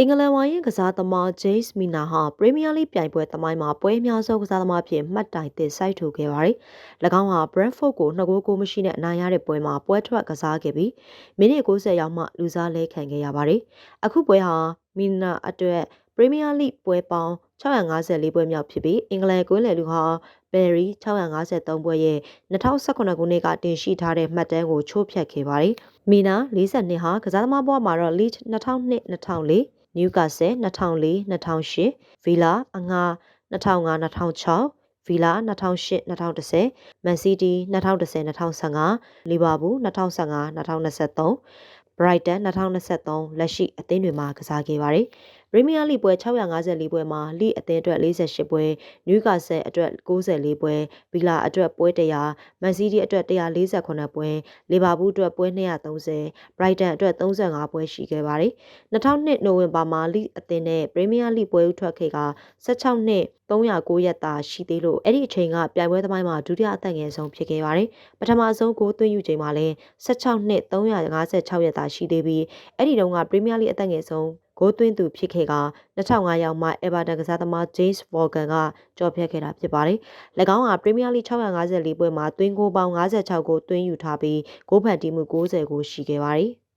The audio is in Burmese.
အင်္ဂလန်ဝိုင်းရဲ့ကစားသမား James Milner ဟာ Premier League ပြိုင်ပွဲသမိုင်းမှာပွဲအများဆုံးကစားသမားအဖြစ်မှတ်တိုင်သစ်စိုက်ထူခဲ့ပါတယ်။၎င်းဟာ Brentford ကို2 ဂိုးမရှိနဲ့အနိုင်ရတဲ့ပွဲမှာပွဲထွက်ကစားခဲ့ပြီးမိနစ်90ရောက်မှလူစားလဲခံခဲ့ရပါတယ်။အခုပွဲဟာ Milner အတွက် Premier League ပွဲပေါင်း654ပွဲမြောက်ဖြစ်ပြီးအင်္ဂလန်ကွင်းလယ်လူဟာ Barry 653ပွဲရဲ့2018ခုနှစ်ကတင်ရှိထားတဲ့မှတ်တမ်းကိုချိုးဖျက်ခဲ့ပါတယ်။Milner 42ဟာကစားသမားဘဝမှာတော့ Leeds 2002-2004Newcastle 2004-2008 Villa အငှား2005-2006 Villa 2008-2010 Man City 2010-2015 Liverpool 2015-2023 Brighton 2023လက်ရှိအသင်းတွေမှာကစားခဲ့ပါတယ်။ Premier League ပွဲ654ပွဲမှာ League အသင်းအတွက်48ပွဲ Newcastle အတွက်94ပွဲ Villa အတွက်ပွဲ100 Man City အတွက်148ပွဲ Liverpool အတွက်ပွဲ230 Brighton အတွက်35ပွဲရှိခဲ့ပါတယ်။2002နိုဝင်ဘာမှာ League အသင်းနဲ့ Premier League ပွဲဥထွက်ခဲ့က16နှစ်309ရက်သာရှိသေးလို့အဲ့ဒီအချိန်ကပြိုင်ပွဲသမိုင်းမှာဒုတိယအသက်ငယ်ဆုံးဖြစ်ခဲ့ပါတယ်။ပထမဆုံးဂိုးသွင်းယူချိန်မှာလည်း16နှစ်356ရက်သာရှိသေးပြီးအဲ့ဒီတုန်းက Premier League အသက်ငယ်ဆုံးဂိုးသွင်းသူဖြစ်ခဲ့က2005ရောက်မှ Everton ကစားသမား James Morgan ကကြော်ဖြတ်ခဲ့တာဖြစ်ပါတယ်။၎င်းဟာ Premier League 654ပွဲမှာသွင်းဂိုးပေါင်း56ဂိုးသွင်းယူထားပြီးဂိုးဖန်တီးမှု90ဂိုးရှိခဲ့ပါတယ်။